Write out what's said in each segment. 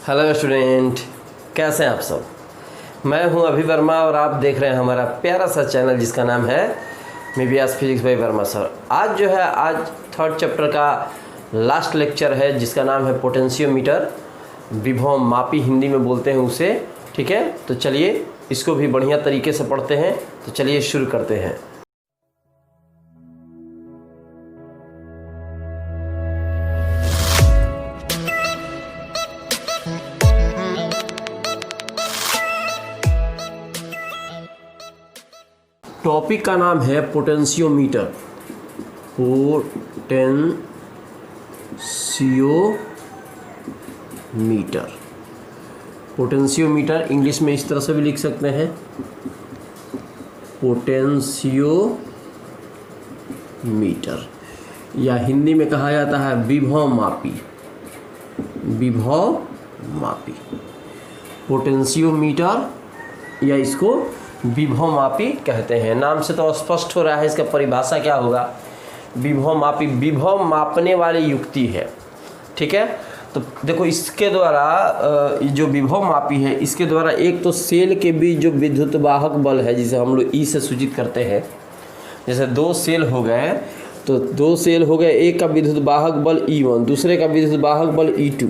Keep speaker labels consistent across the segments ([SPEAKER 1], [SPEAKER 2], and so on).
[SPEAKER 1] Hello student, कैसे हैं आप सब। मैं हूं अभि वर्मा और आप देख रहे हैं हमारा प्यारा सा चैनल जिसका नाम है मीबीएस फिजिक्स बाय वर्मा सर। आज थर्ड चैप्टर का लास्ट लेक्चर है जिसका नाम है पोटेंशियोमीटर, विभव मापी हिंदी में बोलते हैं उसे। ठीक है, तो चलिए इसको भी बढ़िया तरीके से पढ़ते हैं। तो चलिए शुरू करते हैं। टॉपिक का नाम है पोटेंशियोमीटर। पोटेंशियोमीटर इंग्लिश में इस तरह से भी लिख सकते हैं, पोटेंशियोमीटर, या हिंदी में कहा जाता है विभव मापी। पोटेंशियोमीटर या इसको विभव मापी कहते हैं। नाम से तो स्पष्ट हो रहा है इसका परिभाषा क्या होगा। विभव मापी विभव मापने वाली युक्ति है। ठीक है, तो देखो इसके द्वारा जो विभव मापी है इसके द्वारा एक तो सेल के बीच जो विद्युत वाहक बल है जिसे हम लोग ई से सूचित करते हैं। जैसे दो सेल हो गए तो एक का विद्युत वाहक बल E1, दूसरे का विद्युत वाहक बल E2।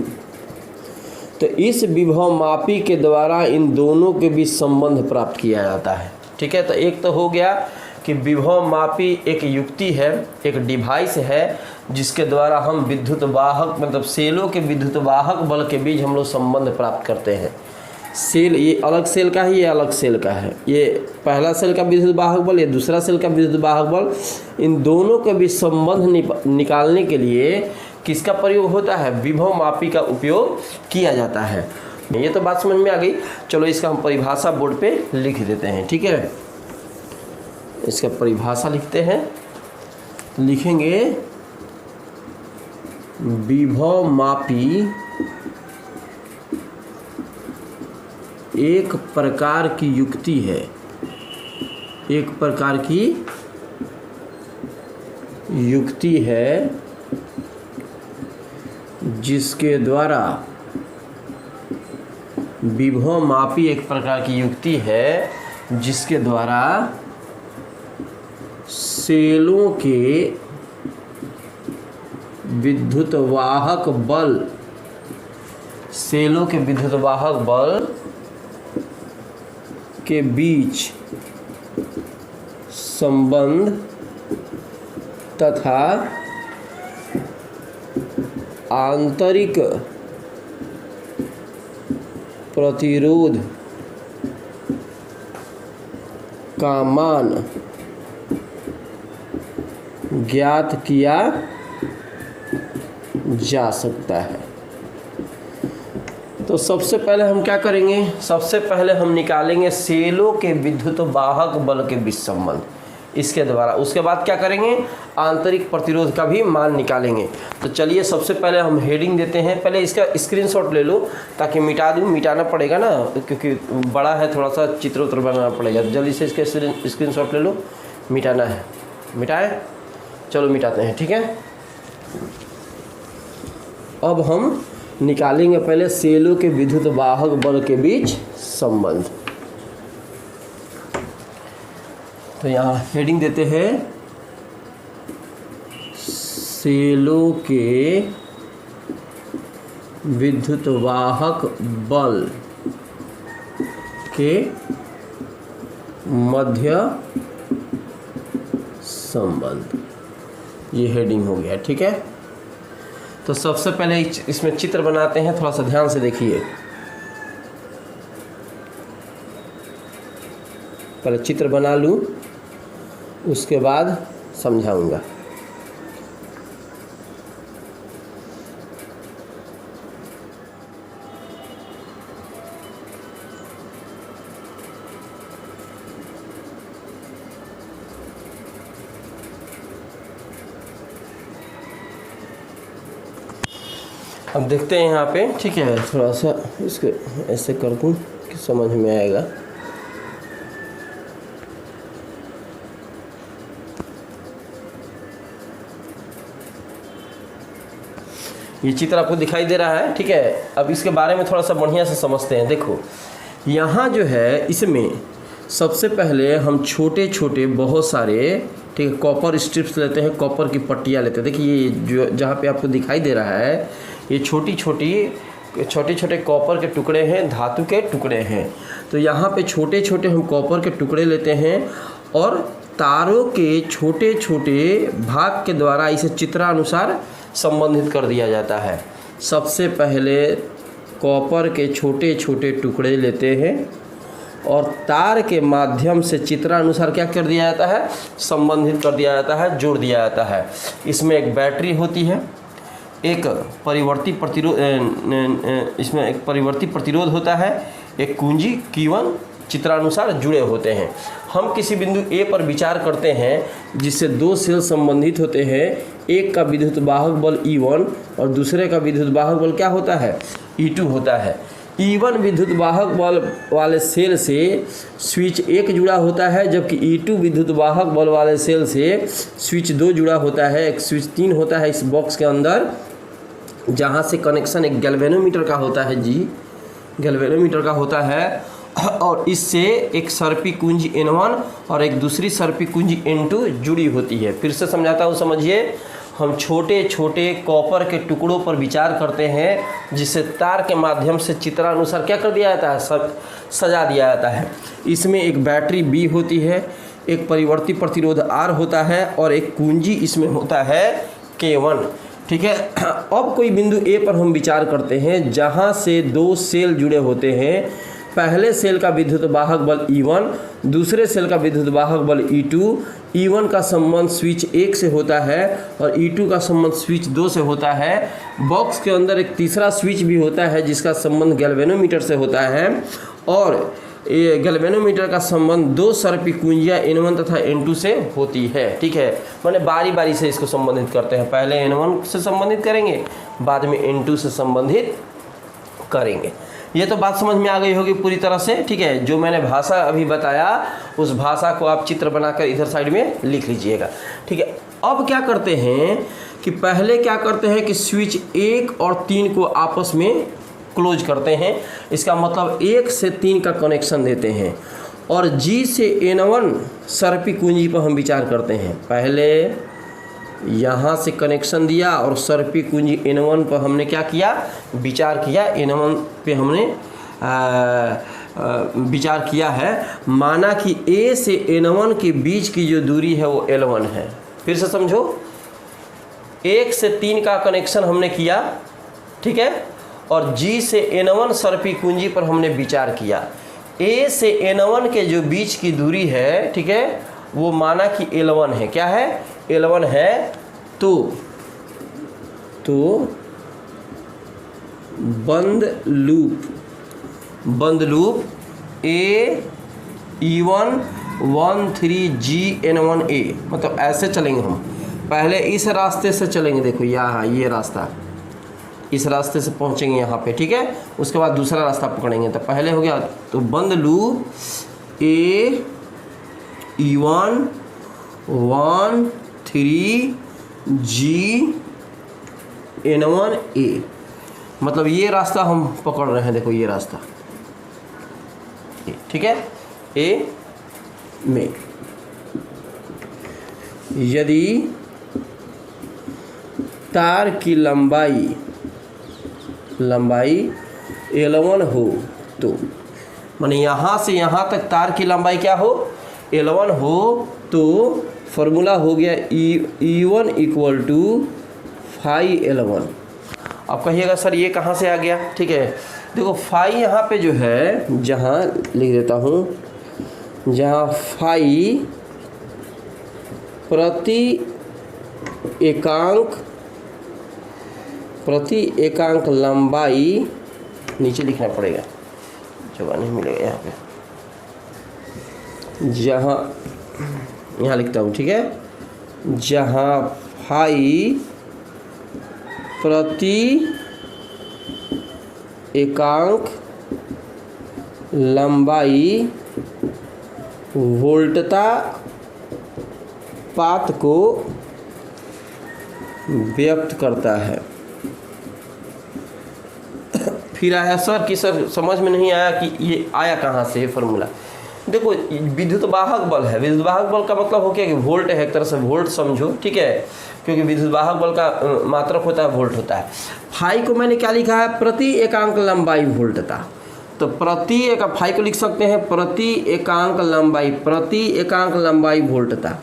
[SPEAKER 1] तो इस विभव मापी के द्वारा इन दोनों के बीच संबंध प्राप्त किया जाता है। ठीक है, तो एक तो हो गया कि विभव मापी एक युक्ति है, एक डिवाइस है जिसके द्वारा हम विद्युत वाहक मतलब सेलों के विद्युत वाहक बल के बीच हम लोग संबंध प्राप्त करते हैं। सेल ये अलग सेल का है, ये अलग सेल का है, ये पहला सेल का विद्युत वाहक बल, ये दूसरा सेल का विद्युत वाहक बल। इन दोनों के बीच संबंध निकालने के लिए किसका प्रयोग होता है? विभव मापी का उपयोग किया जाता है। ये तो बात समझ में आ गई। चलो इसका हम परिभाषा बोर्ड पे लिख देते हैं। ठीक है, इसका परिभाषा लिखते हैं। लिखेंगे विभव मापी एक प्रकार की युक्ति है, एक प्रकार की युक्ति है जिसके द्वारा विभव मापी एक प्रकार की युक्ति है जिसके द्वारा सेलों के विद्युत वाहक बल के बीच संबंध तथा आंतरिक प्रतिरोध का मान ज्ञात किया जा सकता है। तो सबसे पहले हम क्या करेंगे? सबसे पहले हम निकालेंगे सेलों के विद्युत वाहक बल के बीच संबंध इसके द्वारा। उसके बाद क्या करेंगे? आंतरिक प्रतिरोध का भी मान निकालेंगे। तो चलिए सबसे पहले हम हेडिंग देते हैं। पहले इसका स्क्रीनशॉट ले लो ताकि मिटाना पड़ेगा ना, क्योंकि बड़ा है, थोड़ा सा चित्र उत्र बनाना पड़ेगा। जल्दी से इसके स्क्रीनशॉट ले लो, मिटाना है। मिटाए? चलो मिटाते हैं। ठीक है, अब हम निकालेंगे पहले सेलों के विद्युत वाहक बल के बीच संबंध। तो यहाँ हेडिंग देते हैं सेलों के विद्युत वाहक बल के मध्य संबंध। ये हेडिंग हो गया। ठीक है, तो सबसे पहले इसमें चित्र बनाते हैं, थोड़ा सा ध्यान से देखिए। पहले चित्र बना लूँ, उसके बाद समझाऊंगा। अब देखते हैं यहाँ पे। ठीक है, थोड़ा सा इसको ऐसे कर दूँ कि समझ में आएगा। ये चित्र आपको दिखाई दे रहा है, ठीक है। अब इसके बारे में थोड़ा सा बढ़िया से समझते हैं। देखो यहाँ जो है इसमें सबसे पहले हम छोटे छोटे बहुत सारे, ठीक है, कॉपर स्ट्रिप्स लेते हैं, कॉपर की पट्टियाँ लेते हैं। देखिए ये जो जहाँ पे आपको दिखाई दे रहा है ये छोटे छोटे कॉपर के टुकड़े हैं, धातु के टुकड़े हैं। तो यहाँ पे छोटे छोटे हम कॉपर के टुकड़े लेते हैं और तारों के छोटे छोटे भाग के द्वारा इसे चित्रानुसार संबंधित कर दिया जाता है। सबसे पहले कॉपर के छोटे छोटे टुकड़े लेते हैं और तार के माध्यम से चित्रानुसार क्या कर दिया जाता है, संबंधित कर दिया जाता है, जोड़ दिया जाता है। इसमें एक बैटरी होती है, एक परिवर्ती प्रतिरोध, इसमें एक परिवर्ती प्रतिरोध होता है, एक कुंजी Q1 चित्रानुसार जुड़े होते हैं। हम किसी बिंदु A पर विचार करते हैं जिससे दो सेल संबंधित होते हैं। एक का विद्युत वाहक बल E1 और दूसरे का विद्युत वाहक बल क्या होता है, E2 होता है। E1 विद्युत वाहक बल वाले सेल से स्विच 1 जुड़ा होता है, जबकि E2 विद्युत वाहक बल वाले सेल से स्विच 2 जुड़ा होता है। एक स्विच 3 होता है इस बॉक्स के अंदर, जहाँ से कनेक्शन एक गैल्वेनोमीटर का होता है जी, गैल्वेनोमीटर का होता है। और इससे एक सर्पी कुंजी N1 और एक दूसरी सर्पी कुंजी N2 जुड़ी होती है। फिर से समझाता हूँ, समझिए। हम छोटे छोटे कॉपर के टुकड़ों पर विचार करते हैं जिससे तार के माध्यम से चित्रानुसार क्या कर दिया जाता है, सजा दिया जाता है। इसमें एक बैटरी B होती है, एक परिवर्ती प्रतिरोध R होता है और एक कुंजी इसमें होता है K1, ठीक है। अब कोई बिंदु A पर हम विचार करते हैं जहाँ से दो सेल जुड़े होते हैं। पहले सेल का विद्युत वाहक बल E1, दूसरे सेल का विद्युत वाहक बल E2। E1 का संबंध स्विच 1 से होता है और E2 का संबंध स्विच 2 से होता है। बॉक्स के अंदर एक तीसरा स्विच भी होता है जिसका संबंध गैल्वेनोमीटर से होता है और ये गैल्वेनोमीटर का संबंध दो सर्पी कुंजियाँ N1 तथा N2 से होती है, ठीक है। मैंने बारी बारी से इसको संबंधित करते हैं। पहले N1 से संबंधित करेंगे, बाद में N2 से संबंधित करेंगे। ये तो बात समझ में आ गई होगी पूरी तरह से, ठीक है। जो मैंने भाषा अभी बताया उस भाषा को आप चित्र बनाकर इधर साइड में लिख लीजिएगा, ठीक है। अब क्या करते हैं कि पहले क्या करते हैं कि स्विच 1 और 3 को आपस में क्लोज करते हैं। इसका मतलब 1 से 3 का कनेक्शन देते हैं और G से N1 सर्पी कुंजी पर हम विचार करते हैं। पहले यहाँ से कनेक्शन दिया और सर्पी कुंजी N1 पर हमने क्या किया, विचार किया। N1 पे हमने विचार किया है। माना कि A से N1 के बीच की जो दूरी है वो L1 है। फिर से समझो, 1 से 3 का कनेक्शन हमने किया, ठीक है, और G से N1 सर्पी कुंजी पर हमने विचार किया। A से N1 के जो बीच की दूरी है, ठीक है, वो माना कि L1 है। क्या है, L1 है। तो बंद loop A E1 1 3 G N1A, मतलब ऐसे चलेंगे हम। पहले इस रास्ते से चलेंगे, देखो यहाँ ये रास्ता, इस रास्ते से पहुँचेंगे यहाँ पे, ठीक है। उसके बाद दूसरा रास्ता पकड़ेंगे। तो पहले हो गया, तो बंद loop A E1 1 3 G N1A, मतलब ये रास्ता हम पकड़ रहे हैं। देखो ये रास्ता, ठीक है। A में यदि तार की लंबाई L1 हो तो, माने यहाँ से यहाँ तक तार की लंबाई क्या हो, L1 हो, तो फॉर्मूला हो गया E1 equal to phi L1। अब कहिएगा सर ये कहाँ से आ गया, ठीक है। देखो फाई यहाँ पे जो है, जहाँ लिख देता हूँ, जहाँ फाई प्रति एकांक लंबाई, नीचे लिखना पड़ेगा, जगह नहीं मिलेगा यहाँ पे, जहाँ यहाँ लिखता हूँ, ठीक है। जहाँ फाई प्रति एकांक लंबाई वोल्टता पात को व्यक्त करता है, फिर आया सर कि सर समझ में नहीं आया कि ये आया कहाँ से ये फार्मूला। देखो विद्युत वाहक बल है, विद्युत वाहक बल का मतलब हो गया कि वोल्ट है, एक तरह से वोल्ट समझो, ठीक है, क्योंकि विद्युत वाहक बल का मात्रक होता है वोल्ट होता है। फाई को मैंने क्या लिखा है, प्रति एकांक लंबाई वोल्टता, तो प्रति एक फाई को लिख सकते हैं प्रति एकांक लंबाई, प्रति एकांक लंबाई वोल्टता।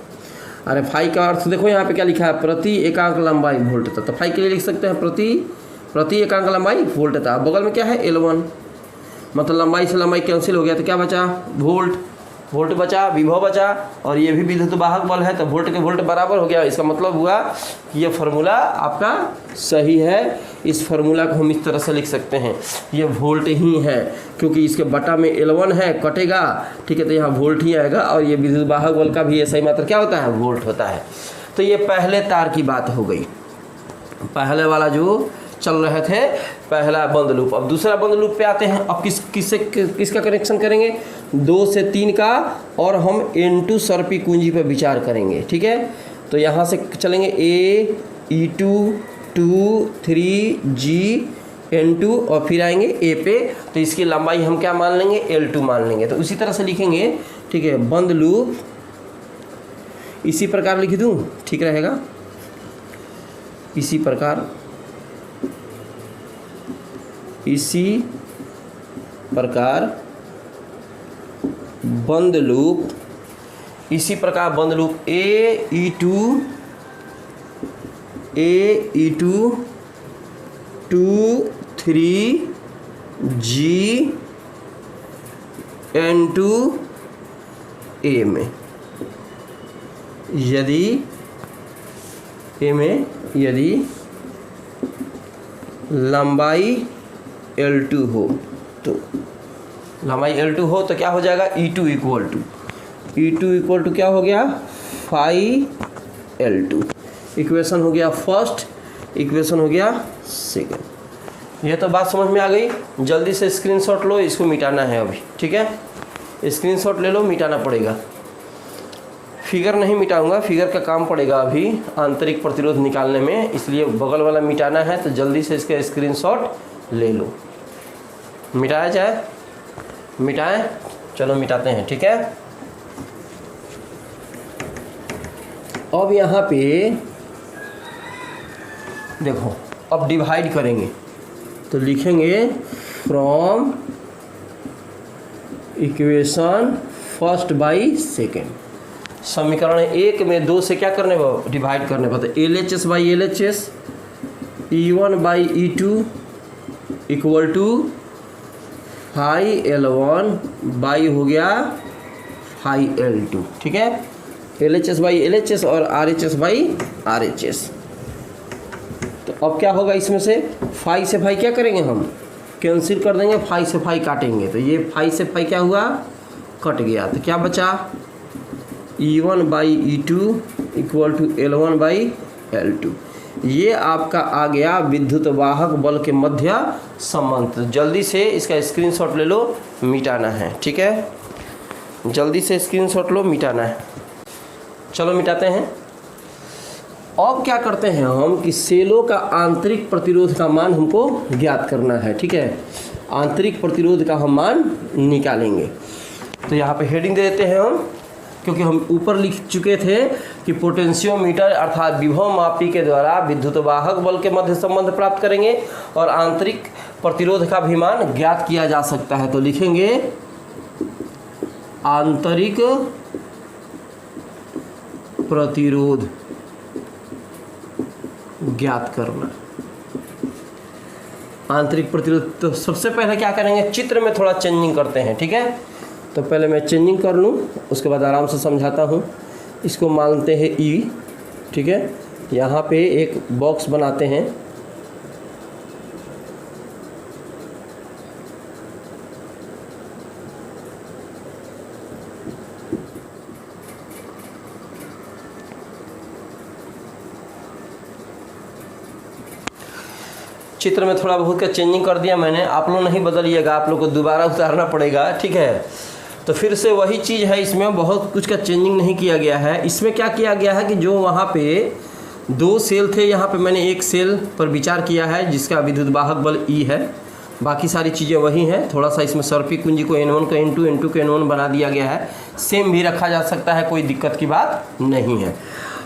[SPEAKER 1] अरे फाई का अर्थ देखो यहाँ पे क्या लिखा है, प्रति एकांक लंबाई वोल्टता, तो फाई के लिए लिख सकते हैं प्रति एकांक लंबाई वोल्टता। बगल में क्या है L1, मतलब लंबाई से लंबाई कैंसिल हो गया, तो क्या बचा वोल्ट, वोल्ट बचा, विभव बचा, और ये भी विद्युत वाहक बल है तो वोल्ट के वोल्ट बराबर हो गया। इसका मतलब हुआ कि ये फार्मूला आपका सही है। इस फार्मूला को हम इस तरह से लिख सकते हैं, ये वोल्ट ही है, क्योंकि इसके बटा में L1 है, कटेगा, ठीक है, तो यहाँ वोल्ट ही आएगा, और ये विद्युत वाहक बल का भी ये सही मात्रा क्या होता है, वोल्ट होता है। तो ये पहले तार की बात हो गई, पहले वाला जो चल रहे थे पहला बंद लूप। अब दूसरा बंद लूप पे आते हैं। अब किसका कनेक्शन करेंगे, 2 से 3 का, और हम N2 सर्पी कुंजी पर विचार करेंगे, ठीक है। तो यहाँ से चलेंगे A E2 2 3 G N2 और फिर आएंगे A पे, तो इसकी लंबाई हम क्या मान लेंगे, L2 मान लेंगे। तो उसी तरह से लिखेंगे, ठीक है, बंद लूप इसी प्रकार लिख दूँ, ठीक रहेगा, इसी प्रकार बंद लूप, इसी प्रकार बंद loop A E2 2 3 G N2 A में, यदि लंबाई L2 हो, तो लंबाई L2 हो तो क्या हो जाएगा, E2 इक्वल टू क्या हो गया, फाई L2। इक्वेशन हो गया फर्स्ट, इक्वेशन हो गया सेकंड। ये तो बात समझ में आ गई। जल्दी से स्क्रीनशॉट लो, इसको मिटाना है अभी, ठीक है, स्क्रीनशॉट ले लो, मिटाना पड़ेगा। फिगर नहीं मिटाऊंगा, फिगर का काम पड़ेगा अभी आंतरिक प्रतिरोध निकालने में, इसलिए बगल वाला मिटाना है, तो जल्दी से इसका स्क्रीनशॉट ले लो। मिटाया जाए, मिटाएं, चलो मिटाते हैं, ठीक है। अब यहाँ पे देखो, अब डिवाइड करेंगे तो लिखेंगे from equation first by second. समीकरण 1 में 2 से क्या करने पर डिवाइड करने पर, तो LHS by LHS E1 by E2 equal to phi L1 by हो गया फाई L2, ठीक है, LHS बाई LHS और RHS बाई RHS। तो अब क्या होगा, इसमें से फाई से फाई क्या करेंगे, हम कैंसिल कर देंगे, फाई से फाई काटेंगे, तो ये फाई से फाई क्या हुआ, कट गया, तो क्या बचा, E1 by E2 equal to L1 by L2। ये आपका आ गया विद्युत वाहक बल के मध्य संबंध। जल्दी से इसका स्क्रीनशॉट ले लो, मिटाना है, ठीक है, जल्दी से स्क्रीनशॉट लो, मिटाना है। चलो मिटाते हैं। अब क्या करते हैं हम कि सेलों का आंतरिक प्रतिरोध का मान हमको ज्ञात करना है, ठीक है, आंतरिक प्रतिरोध का हम मान निकालेंगे। तो यहाँ पे हेडिंग दे देते हैं हम, क्योंकि हम ऊपर लिख चुके थे कि पोटेंशियोमीटर अर्थात विभव मापी के द्वारा विद्युत वाहक बल के मध्य संबंध प्राप्त करेंगे और आंतरिक प्रतिरोध का भी मान ज्ञात किया जा सकता है। तो लिखेंगे आंतरिक प्रतिरोध ज्ञात करना। आंतरिक प्रतिरोध, तो सबसे पहले क्या करेंगे, चित्र में थोड़ा चेंजिंग करते हैं, ठीक है। तो पहले मैं चेंजिंग कर लूँ, उसके बाद आराम से समझाता हूँ। इसको मानते हैं E, ठीक है, यहाँ पे एक बॉक्स बनाते हैं, चित्र में थोड़ा बहुत का चेंजिंग कर दिया मैंने, आप लोग नहीं बदलिएगा, आप लोग को दोबारा उतारना पड़ेगा, ठीक है। तो फिर से वही चीज़ है, इसमें बहुत कुछ का चेंजिंग नहीं किया गया है। इसमें क्या किया गया है कि जो वहाँ पे 2 सेल थे, यहाँ पे मैंने एक सेल पर विचार किया है जिसका विद्युत वाहक बल E है, बाकी सारी चीज़ें वही हैं, थोड़ा सा इसमें सर्पी कुंजी को N1 को N2, N2 को N1 बना दिया गया है। सेम भी रखा जा सकता है, कोई दिक्कत की बात नहीं है।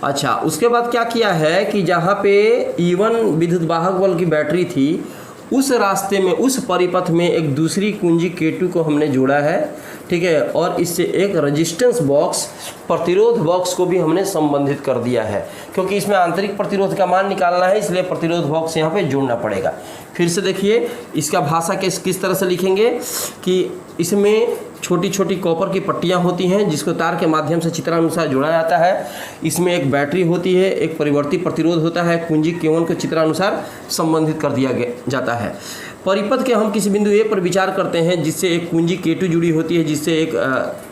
[SPEAKER 1] अच्छा, उसके बाद क्या किया है कि जहाँ पे E1 विद्युत वाहक बल की बैटरी थी, उस रास्ते में, उस परिपथ में एक दूसरी कुंजी K2 को हमने जोड़ा है, ठीक है, और इससे एक रेजिस्टेंस बॉक्स, प्रतिरोध बॉक्स को भी हमने संबंधित कर दिया है, क्योंकि इसमें आंतरिक प्रतिरोध का मान निकालना है, इसलिए प्रतिरोध बॉक्स यहाँ पे जोड़ना पड़ेगा। फिर से देखिए इसका भाषा किस तरह से लिखेंगे कि इसमें छोटी छोटी कॉपर की पट्टियाँ होती हैं जिसको तार के माध्यम से चित्रानुसार जोड़ा जाता है। इसमें एक बैटरी होती है, एक परिवर्ती प्रतिरोध होता है, कुंजी K1 को चित्रानुसार संबंधित कर दिया जाता है। परिपथ के हम किसी बिंदु ए पर विचार करते हैं जिससे एक कुंजी K2 जुड़ी होती है, जिससे एक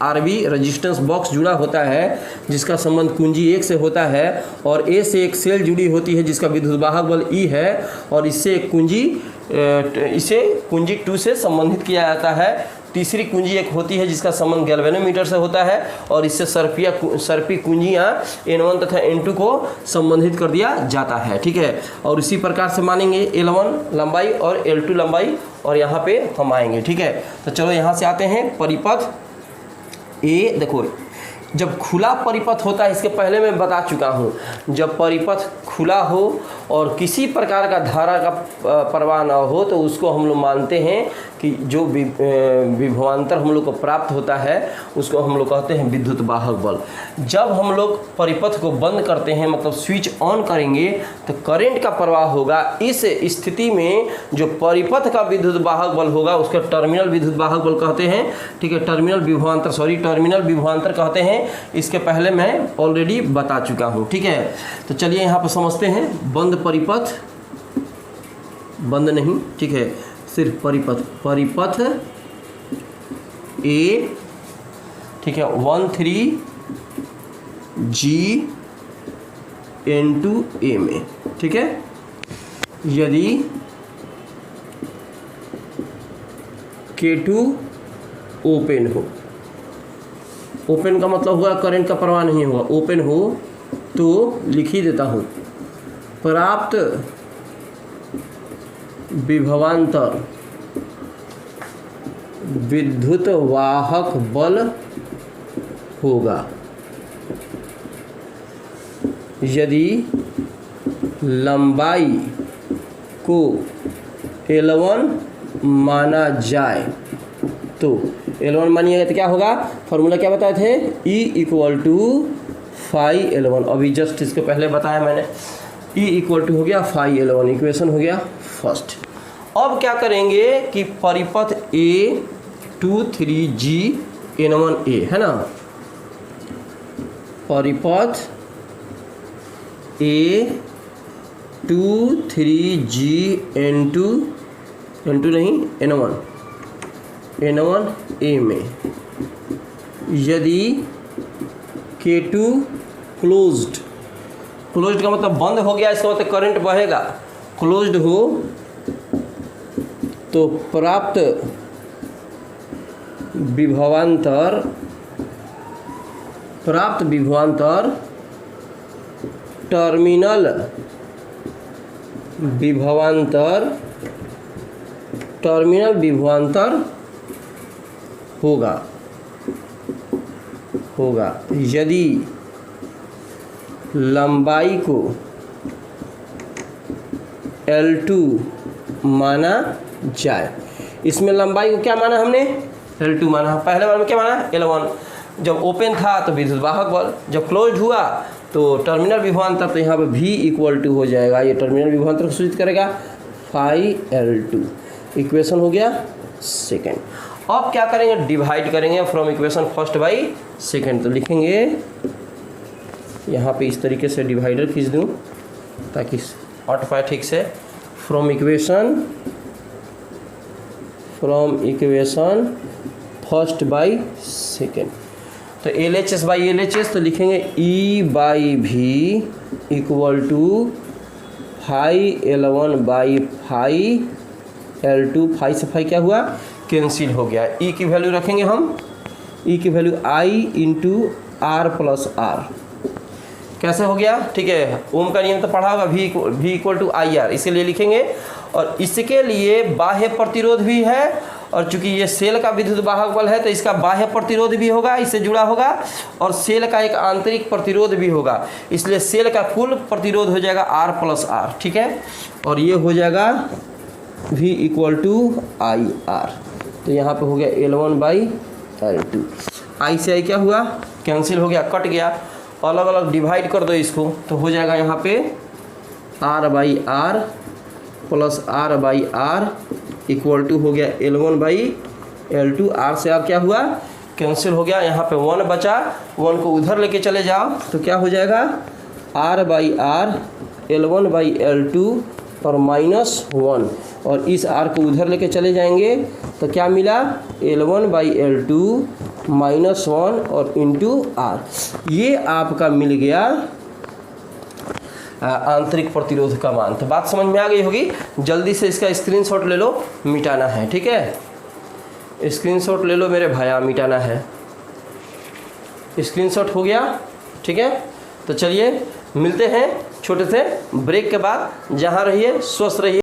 [SPEAKER 1] आरबी रेजिस्टेंस बॉक्स जुड़ा होता है जिसका संबंध कुंजी 1 से होता है, और ए से एक सेल जुड़ी होती है जिसका विद्युत वाहक बल E है, और इसे कुंजी 2 से संबंधित किया जाता है। तीसरी कुंजी एक होती है जिसका संबंध गैल्वेनोमीटर से होता है, और इससे सर्पी कुंजियाँ N1 तथा N2 को संबंधित कर दिया जाता है, ठीक है। और इसी प्रकार से मानेंगे L1 लंबाई और L2 लंबाई, और यहाँ पे हम आएंगे, ठीक है। तो चलो यहाँ से आते हैं परिपथ ए। देखो जब खुला परिपथ होता है, इसके पहले मैं बता चुका हूँ, जब परिपथ खुला हो और किसी प्रकार का धारा का प्रवाह ना हो तो उसको हम लोग मानते हैं कि जो विभवांतर हम लोग को प्राप्त होता है उसको हम लोग कहते हैं विद्युत वाहक बल। जब हम लोग परिपथ को बंद करते हैं, मतलब स्विच ऑन करेंगे, तो करंट का प्रवाह होगा। इस स्थिति में जो परिपथ का विद्युत वाहक बल होगा उसका टर्मिनल विद्युत वाहक बल कहते हैं, ठीक है। टर्मिनल विभवांतर कहते हैं। इसके पहले मैं ऑलरेडी बता चुका हूँ, ठीक है। तो चलिए यहाँ पर समझते हैं। बंद परिपथ, बंद नहीं, ठीक है, सिर्फ परिपथ ए, ठीक है, 13G N2 A में, ठीक है। यदि K2 ओपन हो, ओपन का मतलब हुआ करंट का प्रवाह नहीं हुआ, ओपन हो तो लिख ही देता हूँ, प्राप्त विभवांतर विद्युत वाहक बल होगा यदि लंबाई को L1 माना जाए। तो L1 मानिएगा तो क्या होगा, फॉर्मूला क्या बताए थे, E = phi L1। अभी जस्ट इसके पहले बताया मैंने, E = हो गया phi L1, इक्वेशन हो गया फर्स्ट। अब क्या करेंगे कि परिपथ A 23G N1A है ना, परिपथ A 23G N2 नहीं N1A में यदि K2 क्लोज्ड का मतलब बंद हो गया, इसका मतलब करंट बहेगा, क्लोज्ड हो तो प्राप्त विभवांतर टर्मिनल विभवांतर होगा यदि लंबाई को L2 माना जाए। इसमें लंबाई को क्या माना हमने, L2 माना। पहले बार में क्या माना, L1। जब ओपन था तो विद्युत वाहक बल, जब क्लोज्ड हुआ तो टर्मिनल विभवांतर, तो यहाँ पे V = हो जाएगा, ये टर्मिनल विभवांतर को सूचित करेगा, phi L2। इक्वेशन हो गया सेकेंड। अब क्या करेंगे, डिवाइड करेंगे from equation first by second. तो लिखेंगे यहाँ पे इस तरीके से डिवाइडर खींच दूँ ताकि अट पाए ठीक से। From equation first by second, तो LHS बाई LHS तो लिखेंगे E/V = phi L1 by phi L2। phi से phi क्या हुआ, कैंसिल हो गया। E की वैल्यू रखेंगे हम, E की वैल्यू I × R + R। कैसे हो गया, ठीक है। ओम का नियम तो पढ़ा होगा, V = IR, इसलिए लिखेंगे। और इसके लिए बाह्य प्रतिरोध भी है, और चूंकि ये सेल का विद्युत वाहक बल है तो इसका बाह्य प्रतिरोध भी होगा, इससे जुड़ा होगा, और सेल का एक आंतरिक प्रतिरोध भी होगा, इसलिए सेल का कुल प्रतिरोध हो जाएगा R+R, ठीक है। और ये हो जाएगा V = IR, तो यहाँ पे हो गया L1/L2। I से I क्या हुआ, कैंसिल हो गया, कट गया, अलग अलग डिवाइड कर दो इसको, तो हो जाएगा यहाँ पे R/R + R/R = हो गया L1/L2। R से अब क्या हुआ, कैंसिल हो गया, यहाँ पे 1 बचा, 1 को उधर लेके चले जाओ तो क्या हो जाएगा R/R L1/L2 और -1, और इस R को उधर लेके चले जाएंगे तो क्या मिला L1/L2 -1 और इंटू R। ये आपका मिल गया आंतरिक प्रतिरोध का मान। तो बात समझ में आ गई होगी। जल्दी से इसका स्क्रीनशॉट ले लो, मिटाना है, ठीक है। स्क्रीनशॉट ले लो मेरे भाया, मिटाना है। स्क्रीनशॉट हो गया, ठीक है। तो चलिए मिलते हैं छोटे से ब्रेक के बाद। जहाँ रहिए स्वस्थ रहिए।